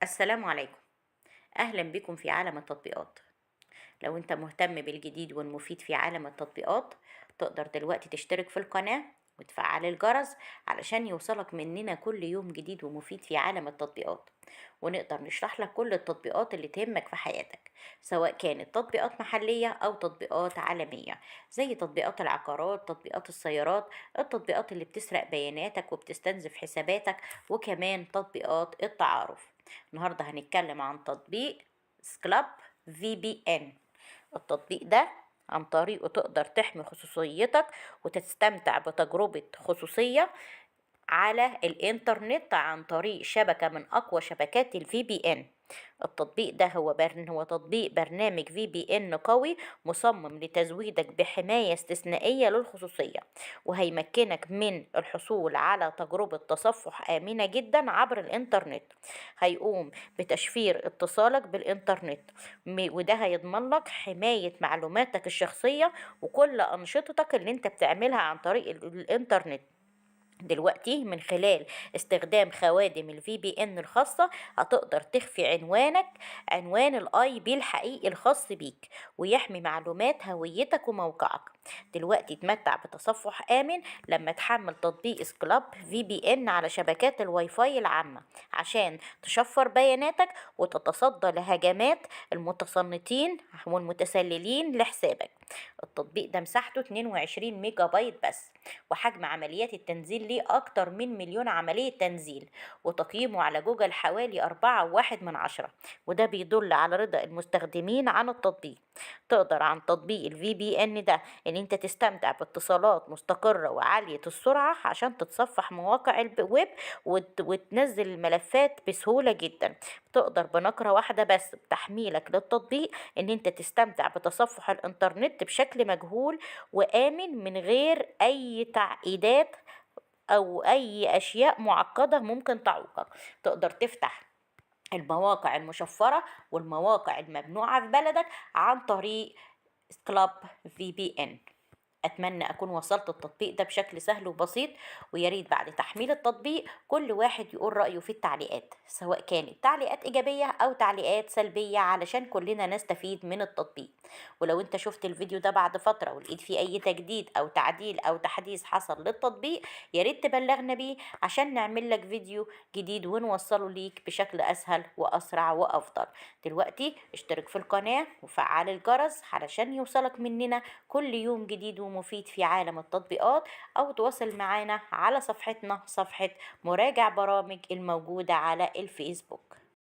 السلام عليكم. أهلا بكم في عالم التطبيقات. لو أنت مهتم بالجديد والمفيد في عالم التطبيقات، تقدر دلوقتي تشترك في القناة وتفعل الجرس علشان يوصلك مننا كل يوم جديد ومفيد في عالم التطبيقات، ونقدر نشرح لك كل التطبيقات اللي تهمك في حياتك، سواء كانت تطبيقات محلية أو تطبيقات عالمية، زي تطبيقات العقارات، تطبيقات السيارات، التطبيقات اللي بتسرق بياناتك وبتستنزف حساباتك، وكمان تطبيقات التعارف. النهاردة هنتكلم عن تطبيق سكلاب في بي ان. التطبيق ده عن طريقه تقدر تحمي خصوصيتك وتستمتع بتجربة خصوصية على الإنترنت عن طريق شبكة من أقوى شبكات الفي بي إن. التطبيق ده هو تطبيق برنامج في بي إن قوي مصمم لتزويدك بحماية استثنائية للخصوصية، وهيمكنك من الحصول على تجربة تصفح آمنة جدا عبر الإنترنت. هيقوم بتشفير اتصالك بالإنترنت، وده هيضمن لك حماية معلوماتك الشخصية وكل أنشطتك اللي انت بتعملها عن طريق الإنترنت. دلوقتي من خلال استخدام خوادم الفي بي ان الخاصة هتقدر تخفي عنوان الاي بي الحقيقي الخاص بيك، ويحمي معلومات هويتك وموقعك. دلوقتي تمتع بتصفح آمن لما تحمل تطبيق سكلاب في بي ان على شبكات الواي فاي العامة عشان تشفر بياناتك وتتصدى لهجمات المتصنتين والمتسللين لحسابك. التطبيق ده مساحته 22 ميجا بايت بس، وحجم عمليات التنزيل ليه أكتر من مليون عملية تنزيل، وتقييمه على جوجل حوالي 4.1، وده بيدل على رضا المستخدمين عن التطبيق. تقدر عن تطبيق الفي بي ان ده ان انت تستمتع باتصالات مستقرة وعالية السرعة عشان تتصفح مواقع الويب وتنزل الملفات بسهولة جدا. تقدر بنقرة واحدة بس بتحميلك للتطبيق ان انت تستمتع بتصفح الانترنت بشكل مجهول وآمن من غير أي تعقيدات أو أي أشياء معقدة ممكن تعوقك. تقدر تفتح المواقع المشفرة والمواقع الممنوعة في بلدك عن طريق كلاب في بي ان. أتمنى أكون وصلت التطبيق ده بشكل سهل وبسيط، وياريت بعد تحميل التطبيق كل واحد يقول رأيه في التعليقات، سواء كانت تعليقات إيجابية أو تعليقات سلبية علشان كلنا نستفيد من التطبيق. ولو انت شفت الفيديو ده بعد فترة ولقيت فيه أي تجديد أو تعديل أو تحديث حصل للتطبيق، ياريت تبلغنا بيه عشان نعمل لك فيديو جديد ونوصله ليك بشكل أسهل وأسرع وأفضل. دلوقتي اشترك في القناة وفعل الجرس علشان يوصلك مننا كل يوم جديد ومفيد في عالم التطبيقات، أو تواصل معانا على صفحتنا، صفحة مراجع برامج الموجودة على الفيسبوك.